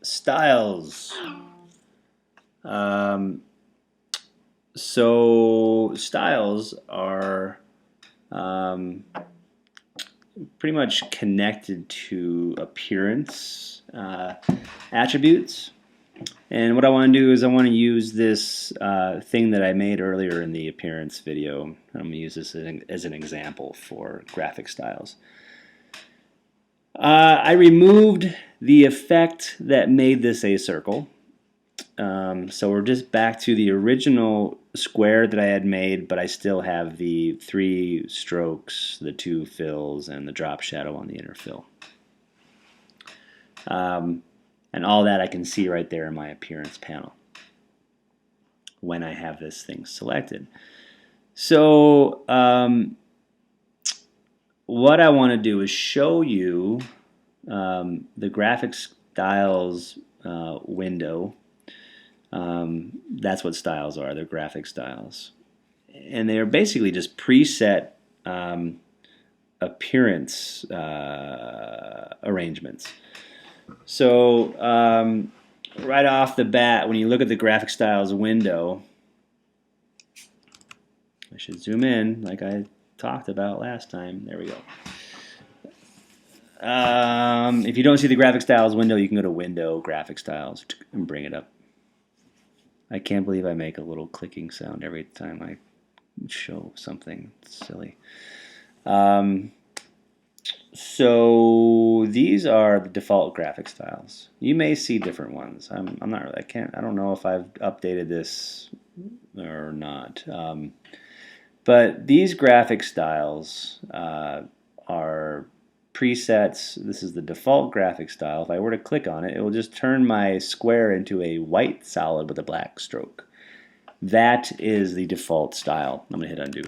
Styles. Um, so styles are um, pretty much connected to appearance attributes. And what I want to do is I want to use this thing that I made earlier in the appearance video. I'm going to use this as an example for graphic styles. I removed the effect that made this a circle. So we're just back to the original square that I had made, but I still have the 3 strokes, the 2 fills, and the drop shadow on the inner fill. And all that I can see right there in my appearance panel when I have this thing selected. So what I want to do is show you the graphic styles window. That's what styles are. They're graphic styles. And they are basically just preset appearance arrangements. So right off the bat, when you look at the graphic styles window, I should zoom in like I talked about last time. There we go. If you don't see the graphic styles window, you can go to Window, Graphic Styles, and bring it up. I can't believe I make a little clicking sound every time I show something silly. So these are the default graphic styles. You may see different ones. I'm not really. I don't know if I've updated this or not. But these graphic styles are presets. This is the default graphic style. If I were to click on it, it will just turn my square into a white solid with a black stroke. That is the default style. I'm going to hit undo.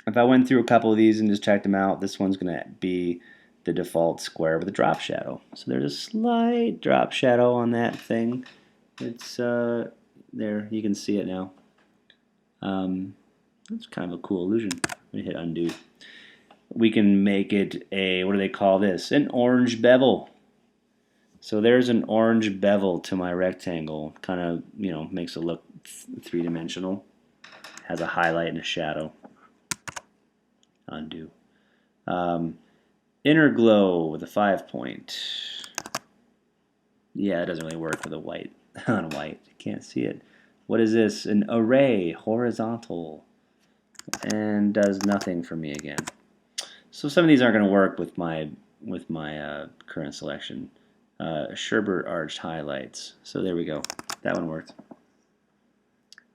If I went through a couple of these and just checked them out, this one's going to be the default square with a drop shadow. So there's a slight drop shadow on that thing. It's there. You can see it now. That's kind of a cool illusion. I'm going to hit undo. We can make it a, what do they call this? An orange bevel. So there's an orange bevel to my rectangle. Kind of, makes it look three-dimensional. Has a highlight and a shadow. Undo. Inner glow with a 5-point. Yeah, it doesn't really work with a white on white. You can't see it. What is this? An array, horizontal, and does nothing for me again. So some of these aren't going to work with my current selection. Sherbert arch highlights. So there we go. That one worked.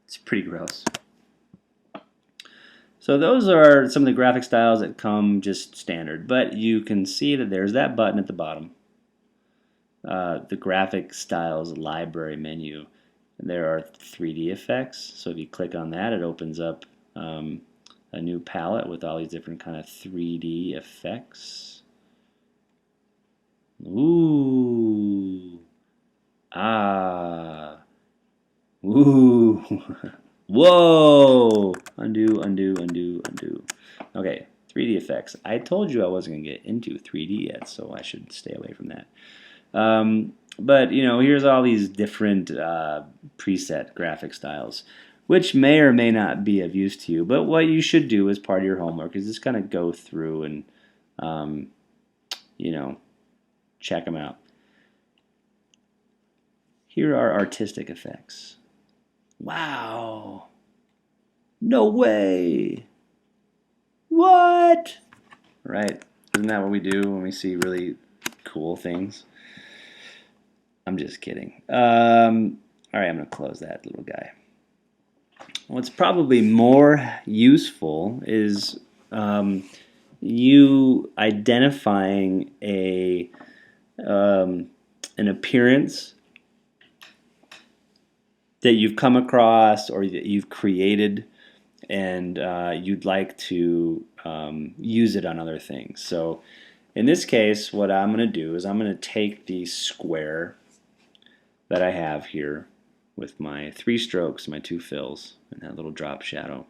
It's pretty gross. So those are some of the graphic styles that come just standard, but you can see that there's that button at the bottom. The graphic styles library menu. There are 3D effects. So if you click on that, it opens up a new palette with all these different kind of 3D effects. Ooh. Ah. Ooh. Whoa! Undo, undo, undo, undo. Okay, 3D effects. I told you I wasn't going to get into 3D yet, so I should stay away from that. But, here's all these different preset graphic styles, which may or may not be of use to you. But what you should do as part of your homework is just kind of go through and, check them out. Here are artistic effects. Wow. No way. What? Right? Isn't that what we do when we see really cool things? I'm just kidding. All right, I'm going to close that little guy. What's probably more useful is you identifying an appearance that you've come across or that you've created, and you'd like to use it on other things. So in this case, what I'm going to do is I'm going to take the square that I have here with my 3 strokes, my 2 fills, and that little drop shadow.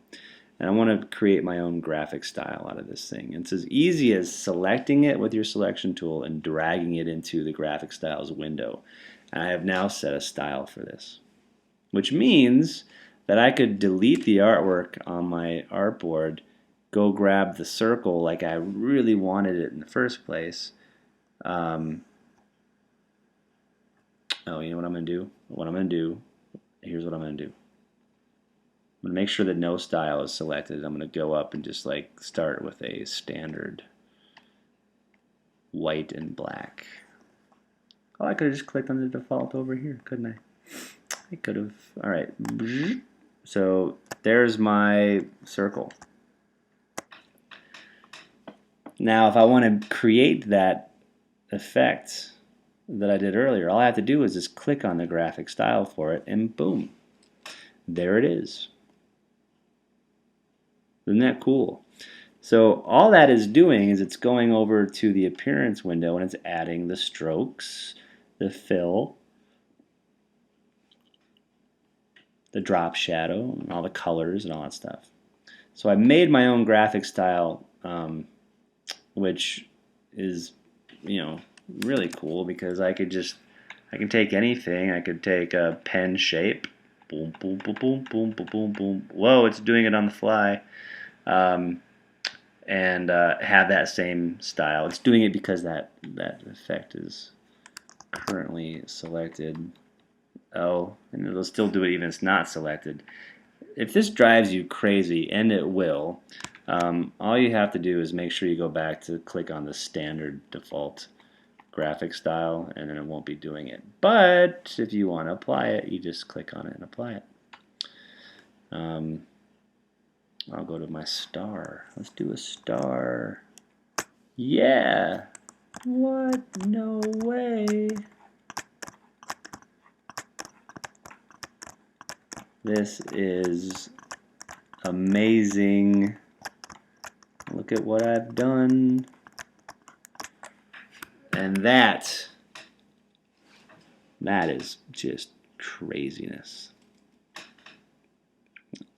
and I want to create my own graphic style out of this thing. It's as easy as selecting it with your selection tool and dragging it into the graphic styles window. And I have now set a style for this, which means that I could delete the artwork on my artboard, go grab the circle like I really wanted it in the first place. Oh, you know what I'm going to do? Here's what I'm going to do. I'm going to make sure that no style is selected. I'm going to go up and just like start with a standard white and black. Oh, I could have just clicked on the default over here, couldn't I? I could have. All right. So there's my circle. Now, if I want to create that effect that I did earlier, all I have to do is just click on the graphic style for it, and boom, there it is. Isn't that cool? So all that is doing is it's going over to the appearance window and it's adding the strokes, the fill, the drop shadow, and all the colors and all that stuff. So I made my own graphic style, which is, really cool because I can take anything. I could take a pen shape, boom, boom, boom, boom, boom, boom, boom, boom. Whoa, it's doing it on the fly. And have that same style. It's doing it because that effect is currently selected. Oh, and it'll still do it even if it's not selected. If this drives you crazy, and it will, all you have to do is make sure you go back to click on the standard default graphic style, and then it won't be doing it. But if you want to apply it, you just click on it and apply it. I'll go to my star. Let's do a star. Yeah! What? No way! This is amazing. Look at what I've done. And that is just craziness.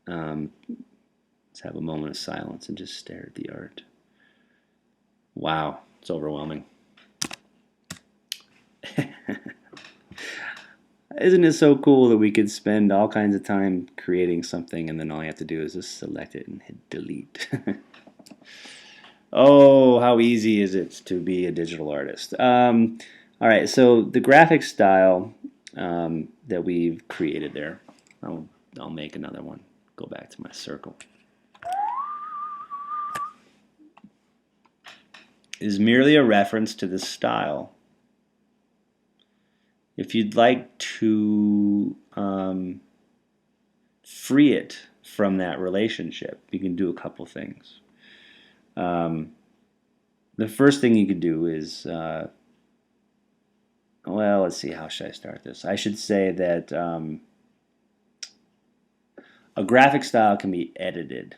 Let's have a moment of silence and just stare at the art. Wow, it's overwhelming. Isn't it so cool that we could spend all kinds of time creating something and then all you have to do is just select it and hit delete? Oh, how easy is it to be a digital artist? All right, so the graphic style that we've created there, I'll make another one. Go back to my circle. Is merely a reference to the style. If you'd like to free it from that relationship, you can do a couple things. The first thing you could do is, well, let's see, how should I start this? I should say that a graphic style can be edited.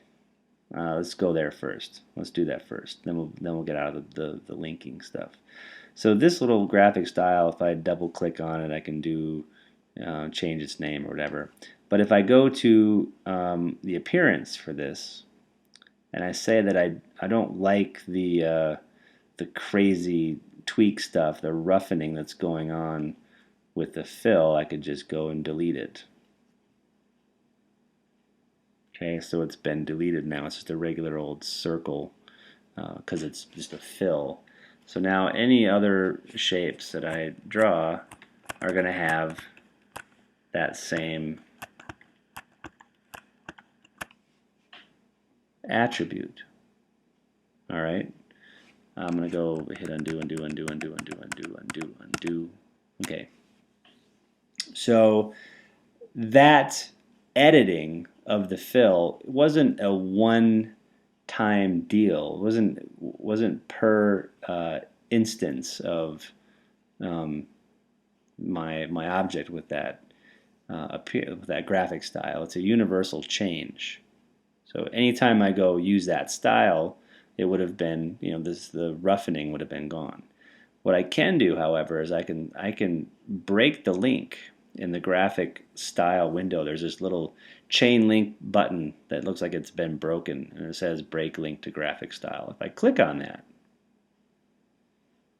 Let's go there first. Let's do that first. Then we'll get out of the linking stuff. So this little graphic style, if I double click on it, I can do change its name or whatever. But if I go to the appearance for this, and I say that I don't like the crazy tweak stuff, the roughening that's going on with the fill, I could just go and delete it. Okay, so it's been deleted now. It's just a regular old circle because it's just a fill. So now any other shapes that I draw are going to have that same attribute. All right. I'm going to go hit undo, undo, undo, undo, undo, undo, undo, undo. Okay. So that editing of the fill wasn't a one-time deal. It wasn't per instance of my object with that graphic style. It's a universal change. So anytime I go use that style, it would have been, the roughening would have been gone. What I can do, however, is I can break the link in the graphic style window, there's this little chain link button that looks like it's been broken, and it says break link to graphic style. If I click on that,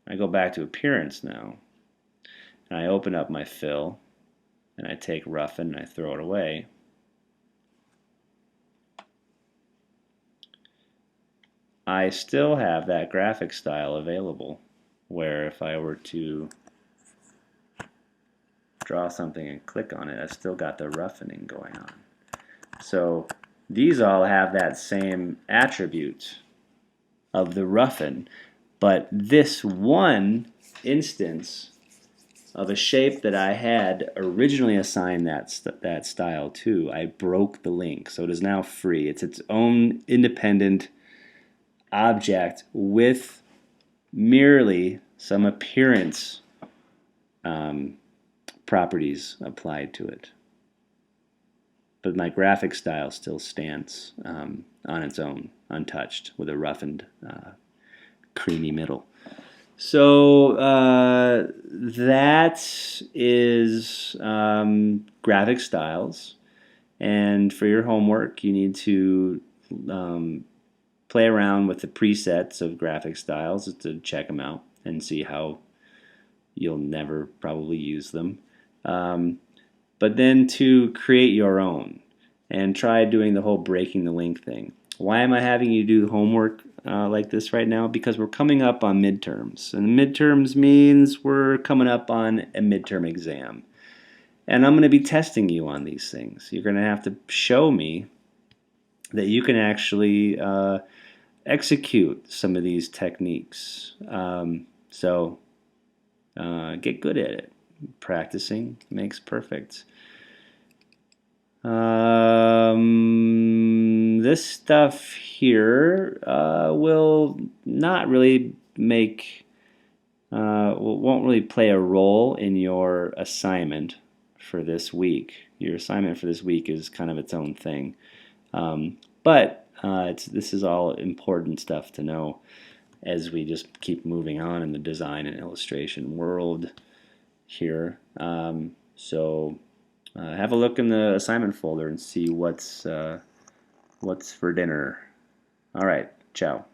I go back to appearance now, and I open up my fill, and I take roughen and I throw it away. I still have that graphic style available, where if I were to draw something and click on it, I've still got the roughening going on. So these all have that same attribute of the roughen, but this one instance of a shape that I had originally assigned that style to, I broke the link, so it is now free. It's its own independent object with merely some appearance properties applied to it. But my graphic style still stands on its own, untouched, with a roughened, creamy middle. So that is graphic styles. And for your homework, you need to play around with the presets of graphic styles to check them out and see how you'll never probably use them. But then to create your own and try doing the whole breaking the link thing. Why am I having you do homework like this right now? Because we're coming up on midterms. And midterms means we're coming up on a midterm exam. And I'm going to be testing you on these things. You're going to have to show me that you can actually execute some of these techniques. So get good at it. Practicing makes perfect. This stuff here will not really won't really play a role in your assignment for this week. Your assignment for this week is kind of its own thing. But this is all important stuff to know as we just keep moving on in the design and illustration world here. So have a look in the assignment folder and see what's for dinner. All right, ciao.